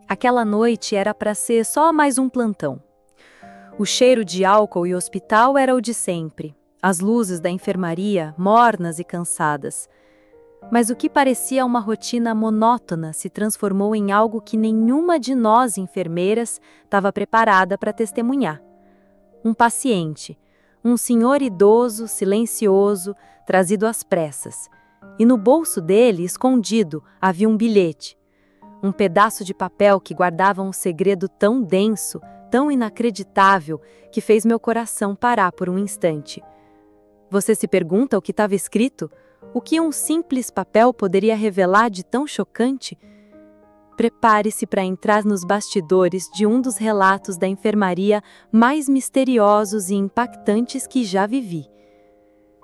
Aquela noite era para ser só mais um plantão. O cheiro de álcool e hospital era o de sempre. As luzes da enfermaria, mornas e cansadas. Mas o que parecia uma rotina monótona se transformou em algo que nenhuma de nós, enfermeiras, estava preparada para testemunhar. Um paciente, um senhor idoso, silencioso, trazido às pressas. E no bolso dele, escondido, havia um bilhete. Um pedaço de papel que guardava um segredo tão denso, tão inacreditável, que fez meu coração parar por um instante. Você se pergunta o que estava escrito? O que um simples papel poderia revelar de tão chocante? Prepare-se para entrar nos bastidores de um dos relatos da enfermaria mais misteriosos e impactantes que já vivi.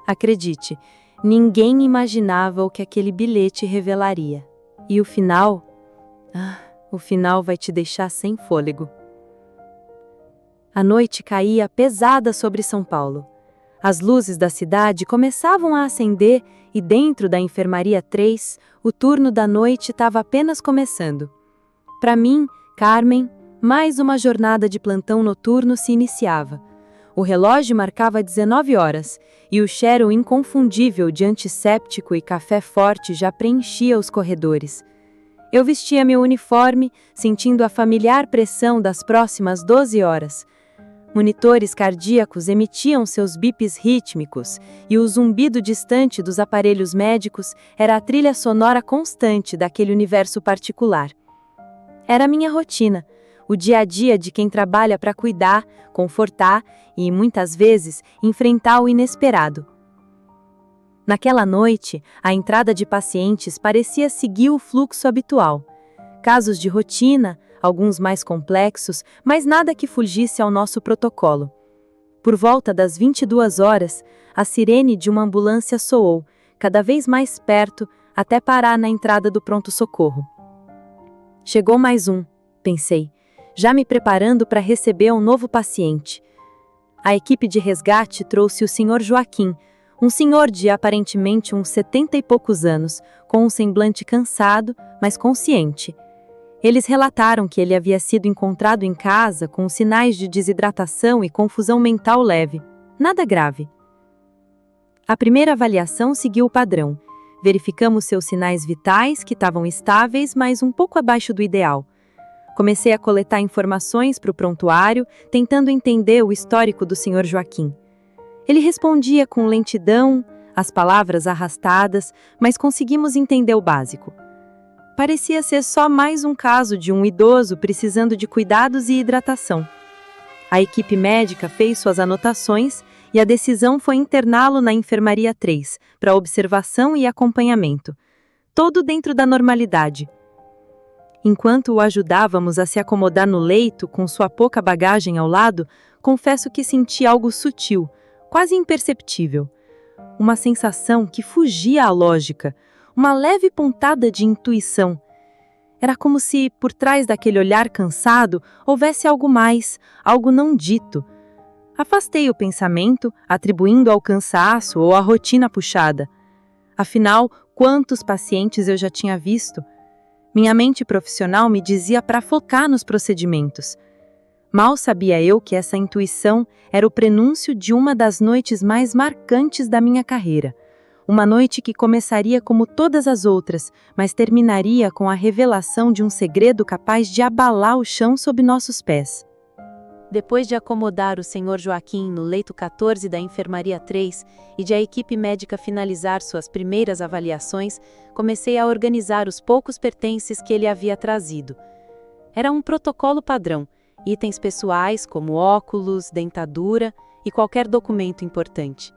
Acredite, ninguém imaginava o que aquele bilhete revelaria. E o final? O final vai te deixar sem fôlego. A noite caía pesada sobre São Paulo. As luzes da cidade começavam a acender e dentro da enfermaria 3, o turno da noite estava apenas começando. Para mim, Carmen, mais uma jornada de plantão noturno se iniciava. O relógio marcava 19 horas e o cheiro inconfundível de antisséptico e café forte já preenchia os corredores. Eu vestia meu uniforme, sentindo a familiar pressão das próximas 12 horas. Monitores cardíacos emitiam seus bips rítmicos e o zumbido distante dos aparelhos médicos era a trilha sonora constante daquele universo particular. Era minha rotina, o dia a dia de quem trabalha para cuidar, confortar e, muitas vezes, enfrentar o inesperado. Naquela noite, a entrada de pacientes parecia seguir o fluxo habitual. Casos de rotina, alguns mais complexos, mas nada que fugisse ao nosso protocolo. Por volta das 22 horas, a sirene de uma ambulância soou, cada vez mais perto, até parar na entrada do pronto-socorro. Chegou mais um, pensei, já me preparando para receber um novo paciente. A equipe de resgate trouxe o Sr. Joaquim, um senhor de aparentemente uns 70 e poucos anos, com um semblante cansado, mas consciente. Eles relataram que ele havia sido encontrado em casa com sinais de desidratação e confusão mental leve. Nada grave. A primeira avaliação seguiu o padrão. Verificamos seus sinais vitais, que estavam estáveis, mas um pouco abaixo do ideal. Comecei a coletar informações para o prontuário, tentando entender o histórico do Sr. Joaquim. Ele respondia com lentidão, as palavras arrastadas, mas conseguimos entender o básico. Parecia ser só mais um caso de um idoso precisando de cuidados e hidratação. A equipe médica fez suas anotações e a decisão foi interná-lo na enfermaria 3, para observação e acompanhamento. Todo dentro da normalidade. Enquanto o ajudávamos a se acomodar no leito com sua pouca bagagem ao lado, confesso que senti algo sutil, quase imperceptível. Uma sensação que fugia à lógica, uma leve pontada de intuição. Era como se, por trás daquele olhar cansado, houvesse algo mais, algo não dito. Afastei o pensamento, atribuindo ao cansaço ou à rotina puxada. Afinal, quantos pacientes eu já tinha visto? Minha mente profissional me dizia para focar nos procedimentos. Mal sabia eu que essa intuição era o prenúncio de uma das noites mais marcantes da minha carreira. Uma noite que começaria como todas as outras, mas terminaria com a revelação de um segredo capaz de abalar o chão sob nossos pés. Depois de acomodar o Sr. Joaquim no leito 14 da enfermaria 3 e de a equipe médica finalizar suas primeiras avaliações, comecei a organizar os poucos pertences que ele havia trazido. Era um protocolo padrão. Itens pessoais como óculos, dentadura e qualquer documento importante.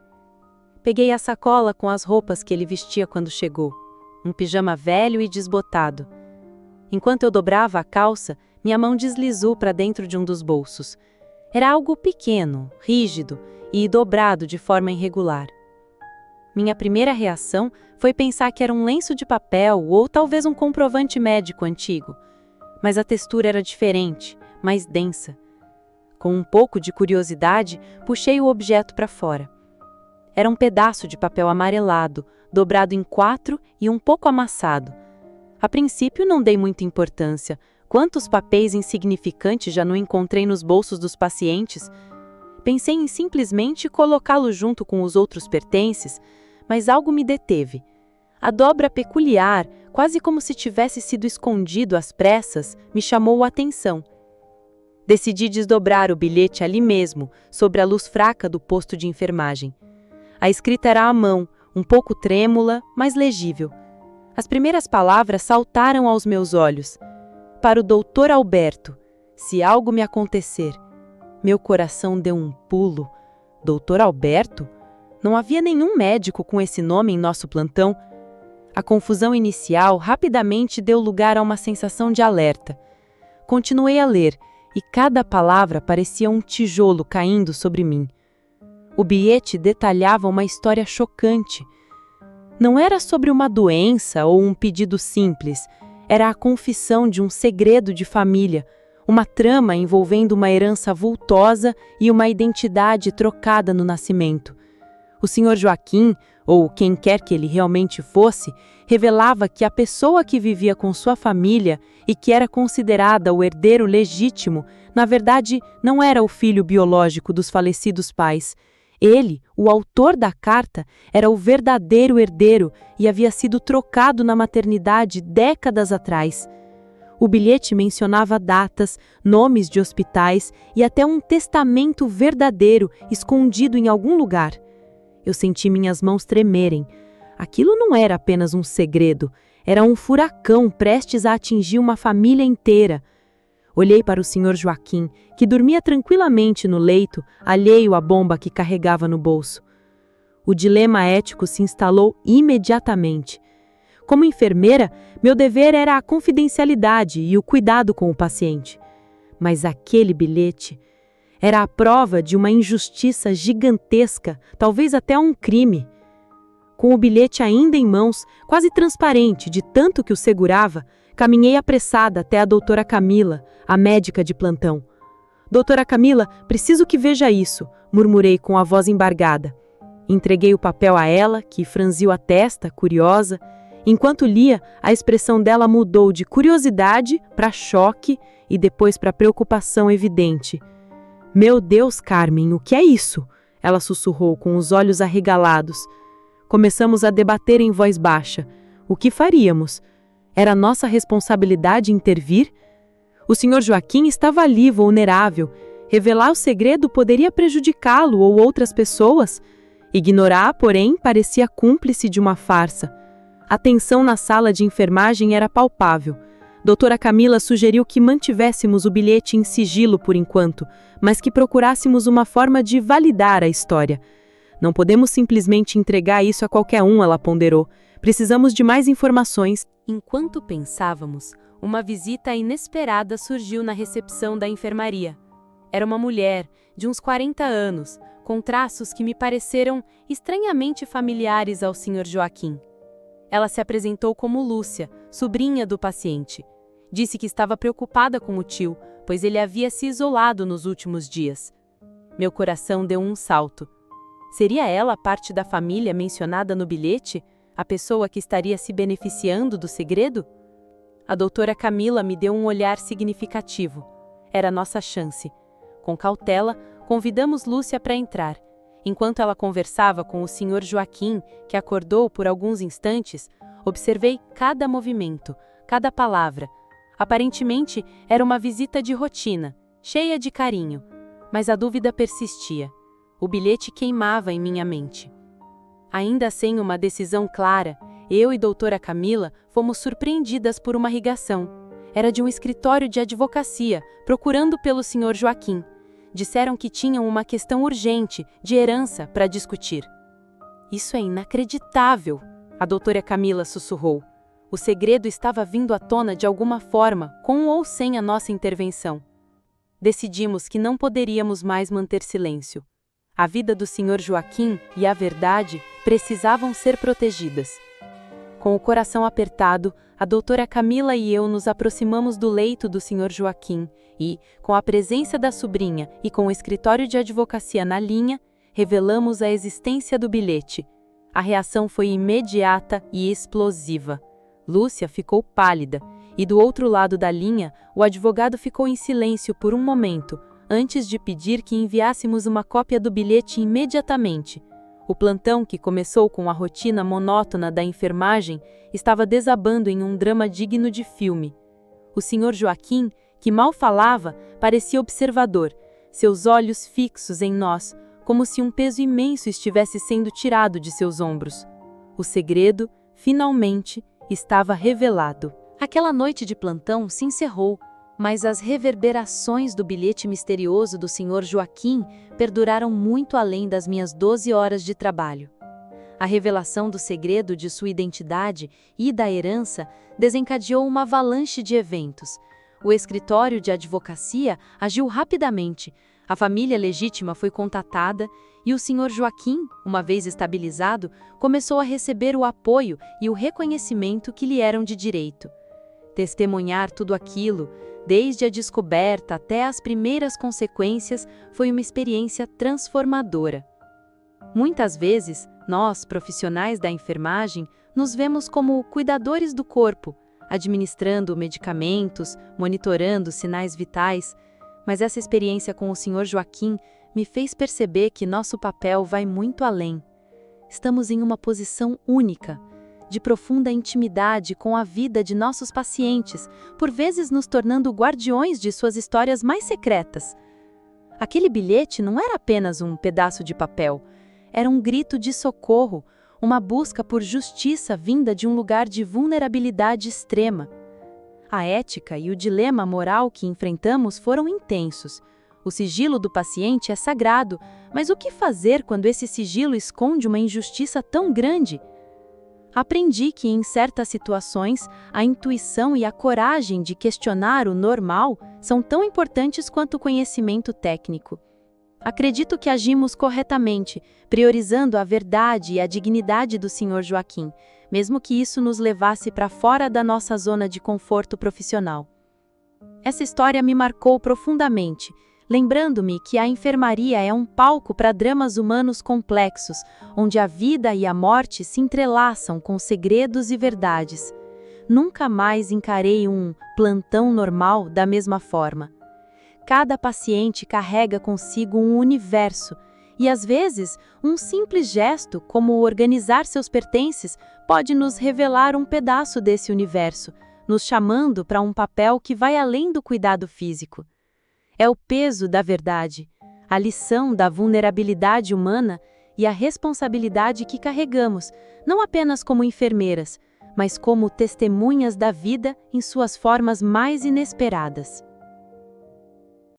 Peguei a sacola com as roupas que ele vestia quando chegou, um pijama velho e desbotado. Enquanto eu dobrava a calça, minha mão deslizou para dentro de um dos bolsos. Era algo pequeno, rígido e dobrado de forma irregular. Minha primeira reação foi pensar que era um lenço de papel ou talvez um comprovante médico antigo. Mas a textura era diferente, mais densa. Com um pouco de curiosidade, puxei o objeto para fora. Era um pedaço de papel amarelado, dobrado em 4 e um pouco amassado. A princípio não dei muita importância, Quantos papéis insignificantes já não encontrei nos bolsos dos pacientes? Pensei em simplesmente colocá-lo junto com os outros pertences, mas algo me deteve. A dobra peculiar, quase como se tivesse sido escondido às pressas, me chamou a atenção. Decidi desdobrar o bilhete ali mesmo, sobre a luz fraca do posto de enfermagem. A escrita era à mão, um pouco trêmula, mas legível. As primeiras palavras saltaram aos meus olhos. Para o Dr. Alberto, se algo me acontecer. Meu coração deu um pulo. Dr. Alberto? Não havia nenhum médico com esse nome em nosso plantão. A confusão inicial rapidamente deu lugar a uma sensação de alerta. Continuei a ler, e cada palavra parecia um tijolo caindo sobre mim. O bilhete detalhava uma história chocante. Não era sobre uma doença ou um pedido simples, era a confissão de um segredo de família, uma trama envolvendo uma herança vultosa e uma identidade trocada no nascimento. O Sr. Joaquim, ou quem quer que ele realmente fosse, revelava que a pessoa que vivia com sua família e que era considerada o herdeiro legítimo, na verdade, não era o filho biológico dos falecidos pais. Ele, o autor da carta, era o verdadeiro herdeiro e havia sido trocado na maternidade décadas atrás. O bilhete mencionava datas, nomes de hospitais e até um testamento verdadeiro escondido em algum lugar. Eu senti minhas mãos tremerem. Aquilo não era apenas um segredo, era um furacão prestes a atingir uma família inteira. Olhei para o Sr. Joaquim, que dormia tranquilamente no leito, alheio à bomba que carregava no bolso. O dilema ético se instalou imediatamente. Como enfermeira, meu dever era a confidencialidade e o cuidado com o paciente. Mas aquele bilhete era a prova de uma injustiça gigantesca, talvez até um crime. Com o bilhete ainda em mãos, quase transparente de tanto que o segurava, caminhei apressada até a doutora Camila, a médica de plantão. Doutora Camila, preciso que veja isso, murmurei com a voz embargada. Entreguei o papel a ela, que franziu a testa, curiosa. Enquanto lia, a expressão dela mudou de curiosidade para choque e depois para preocupação evidente. Meu Deus, Carmen, o que é isso? Ela sussurrou com os olhos arregalados. Começamos a debater em voz baixa. O que faríamos? Era nossa responsabilidade intervir? O Sr. Joaquim estava ali, vulnerável. Revelar o segredo poderia prejudicá-lo ou outras pessoas. Ignorar, porém, parecia cúmplice de uma farsa. A tensão na sala de enfermagem era palpável. Doutora Camila sugeriu que mantivéssemos o bilhete em sigilo por enquanto, mas que procurássemos uma forma de validar a história. Não podemos simplesmente entregar isso a qualquer um, ela ponderou. Precisamos de mais informações. Enquanto pensávamos, uma visita inesperada surgiu na recepção da enfermaria. Era uma mulher, de uns 40 anos, com traços que me pareceram estranhamente familiares ao Sr. Joaquim. Ela se apresentou como Lúcia, sobrinha do paciente. Disse que estava preocupada com o tio, pois ele havia se isolado nos últimos dias. Meu coração deu um salto. Seria ela parte da família mencionada no bilhete? A pessoa que estaria se beneficiando do segredo? A doutora Camila me deu um olhar significativo. Era nossa chance. Com cautela, convidamos Lúcia para entrar. Enquanto ela conversava com o Sr. Joaquim, que acordou por alguns instantes, observei cada movimento, cada palavra. Aparentemente, era uma visita de rotina, cheia de carinho, mas a dúvida persistia. O bilhete queimava em minha mente. Ainda sem uma decisão clara, eu e doutora Camila fomos surpreendidas por uma ligação. Era de um escritório de advocacia, procurando pelo Sr. Joaquim. Disseram que tinham uma questão urgente, de herança, para discutir. Isso é inacreditável, a doutora Camila sussurrou. O segredo estava vindo à tona de alguma forma, com ou sem a nossa intervenção. Decidimos que não poderíamos mais manter silêncio. A vida do Sr. Joaquim e a verdade precisavam ser protegidas. Com o coração apertado, a doutora Camila e eu nos aproximamos do leito do Sr. Joaquim e, com a presença da sobrinha e com o escritório de advocacia na linha, revelamos a existência do bilhete. A reação foi imediata e explosiva. Lúcia ficou pálida E do outro lado da linha, o advogado ficou em silêncio por um momento, antes de pedir que enviássemos uma cópia do bilhete imediatamente. O plantão, que começou com a rotina monótona da enfermagem, estava desabando em um drama digno de filme. O Sr. Joaquim, que mal falava, parecia observador, seus olhos fixos em nós, como se um peso imenso estivesse sendo tirado de seus ombros. O segredo, finalmente, estava revelado. Aquela noite de plantão se encerrou, mas as reverberações do bilhete misterioso do Sr. Joaquim perduraram muito além das minhas 12 horas de trabalho. A revelação do segredo de sua identidade e da herança desencadeou uma avalanche de eventos. O escritório de advocacia agiu rapidamente, a família legítima foi contatada e o Sr. Joaquim, uma vez estabilizado, começou a receber o apoio e o reconhecimento que lhe eram de direito. Testemunhar tudo aquilo, desde a descoberta até as primeiras consequências, foi uma experiência transformadora. Muitas vezes, nós, profissionais da enfermagem, nos vemos como cuidadores do corpo, administrando medicamentos, monitorando sinais vitais, mas essa experiência com o Sr. Joaquim me fez perceber que nosso papel vai muito além. Estamos em uma posição única, de profunda intimidade com a vida de nossos pacientes, por vezes nos tornando guardiões de suas histórias mais secretas. Aquele bilhete não era apenas um pedaço de papel, era um grito de socorro, uma busca por justiça vinda de um lugar de vulnerabilidade extrema. A ética e o dilema moral que enfrentamos foram intensos. O sigilo do paciente é sagrado, mas o que fazer quando esse sigilo esconde uma injustiça tão grande? Aprendi que, em certas situações, a intuição e a coragem de questionar o normal são tão importantes quanto o conhecimento técnico. Acredito que agimos corretamente, priorizando a verdade e a dignidade do Sr. Joaquim, mesmo que isso nos levasse para fora da nossa zona de conforto profissional. Essa história me marcou profundamente, lembrando-me que a enfermaria é um palco para dramas humanos complexos, onde a vida e a morte se entrelaçam com segredos e verdades. Nunca mais encarei um plantão normal da mesma forma. Cada paciente carrega consigo um universo, e às vezes, um simples gesto, como organizar seus pertences, pode nos revelar um pedaço desse universo, nos chamando para um papel que vai além do cuidado físico. É o peso da verdade, a lição da vulnerabilidade humana e a responsabilidade que carregamos, não apenas como enfermeiras, mas como testemunhas da vida em suas formas mais inesperadas.